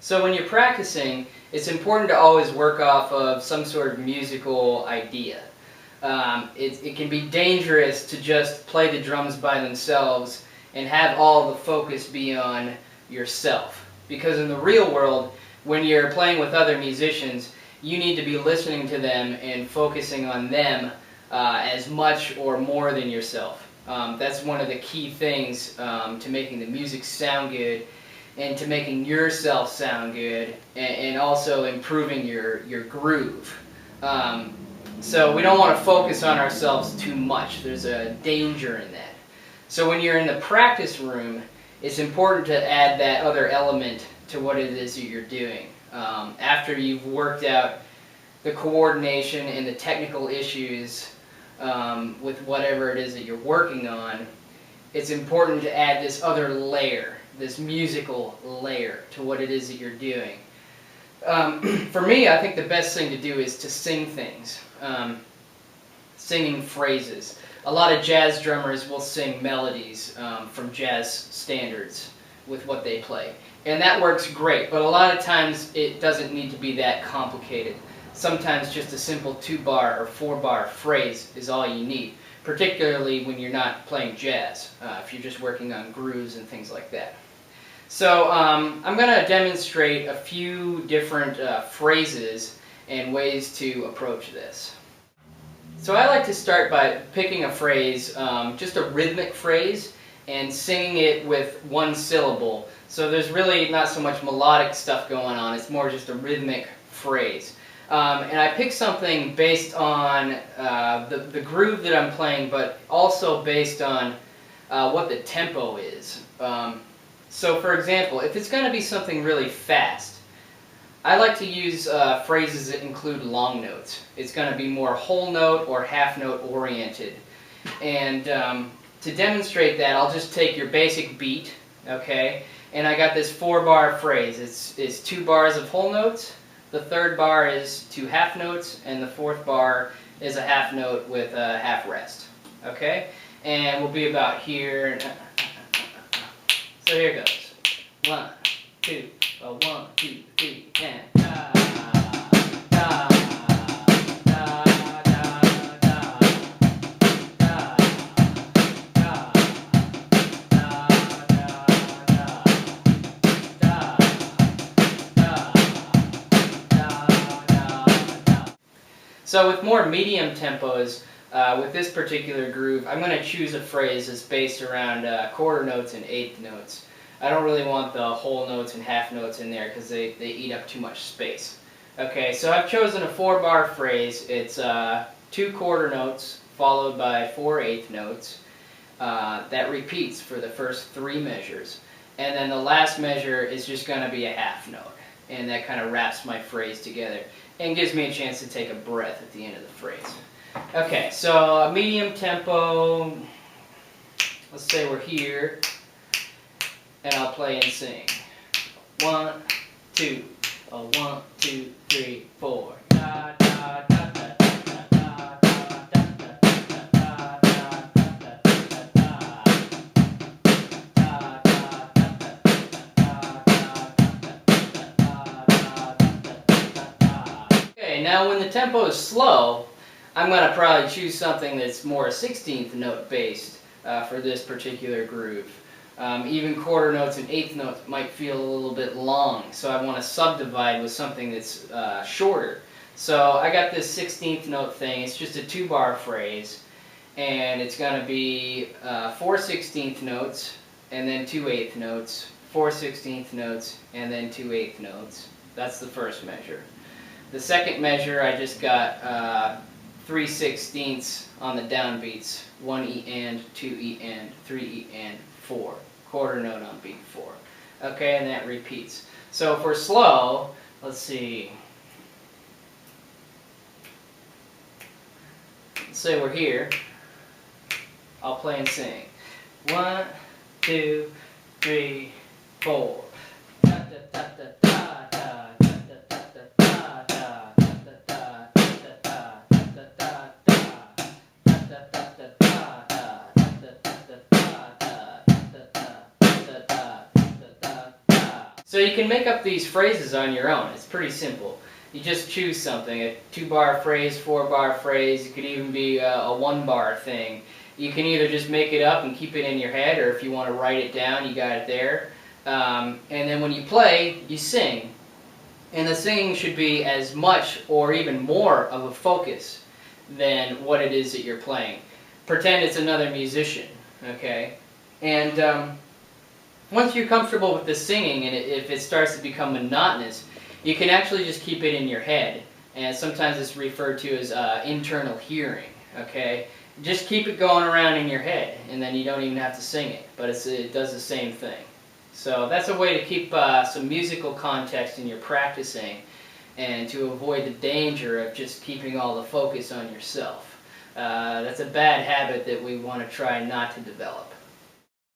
So when you're practicing, it's important to always work off of some sort of musical idea. It can be dangerous to just play the drums by themselves and have all the focus be on yourself. Because in the real world, when you're playing with other musicians, you need to be listening to them and focusing on them as much or more than yourself. That's one of the key things to making the music sound good and to making yourself sound good, and also improving your groove. So we don't want to focus on ourselves too much. There's a danger in that. So when you're in the practice room, it's important to add that other element to what it is that you're doing. After you've worked out the coordination and the technical issues with whatever it is that you're working on, it's important to add this other layer, this musical layer to what it is that you're doing. For me, I think the best thing to do is to sing things, singing phrases. A lot of jazz drummers will sing melodies from jazz standards with what they play. And that works great, but a lot of times it doesn't need to be that complicated. Sometimes just a simple 2-bar or 4-bar phrase is all you need, particularly when you're not playing jazz, if you're just working on grooves and things like that. So I'm going to demonstrate a few different phrases and ways to approach this. So I like to start by picking a phrase, just a rhythmic phrase, and singing it with one syllable. So there's really not so much melodic stuff going on, it's more just a rhythmic phrase. And I pick something based on the groove that I'm playing, but also based on what the tempo is. So for example, if it's going to be something really fast, I like to use phrases that include long notes. It's going to be more whole note or half note oriented. And to demonstrate that, I'll just take your basic beat, okay? And I got this 4-bar phrase. It's 2 bars of whole notes, the 3rd bar is 2 half notes, and the 4th bar is a half note with a half rest, okay? And we'll be about here. So here it goes. 1, 2, 1, 2, 3, and da, da, da, da, da, da, da, da. So with more medium tempos, with this particular groove, I'm going to choose a phrase that's based around quarter notes and eighth notes. I don't really want the whole notes and half notes in there because they eat up too much space. Okay, so I've chosen a 4-bar phrase. It's 2 quarter notes followed by 4 eighth notes. That repeats for the first 3 measures. And then the last measure is just going to be a half note. And that kind of wraps my phrase together and gives me a chance to take a breath at the end of the phrase. Okay, so a medium tempo, let's say we're here, and I'll play and sing. 1, 2, 1, 2, 3, 4. Da, da, da, da, da, da, da, da, da. Okay, now when the tempo is slow, I'm going to probably choose something that's more 16th note based for this particular groove. Even quarter notes and eighth notes might feel a little bit long, so I want to subdivide with something that's shorter. So I got this 16th note thing. It's just a 2-bar phrase, and it's going to be 4 16th notes, and then 2 eighth notes, 4 16th notes, and then 2 eighth notes. That's the first measure. The second measure, I just got 3 16ths on the downbeats, 1 E and, 2 E and, 3 E and, 4. Quarter note on beat 4. Okay, and that repeats. So for slow, let's see. Let's say we're here. I'll play and sing. 1, 2, 3, 4. So you can make up these phrases on your own. It's pretty simple. You just choose something, a 2-bar phrase, 4-bar phrase. It could even be a 1-bar thing. You can either just make it up and keep it in your head, or if you want to write it down, you got it there. And then when you play, you sing. And the singing should be as much or even more of a focus than what it is that you're playing. Pretend it's another musician, okay? And once you're comfortable with the singing, and if it starts to become monotonous, you can actually just keep it in your head. And sometimes it's referred to as internal hearing, okay? Just keep it going around in your head, and then you don't even have to sing it, but it does the same thing. So that's a way to keep some musical context in your practicing, and to avoid the danger of just keeping all the focus on yourself. That's a bad habit that we want to try not to develop.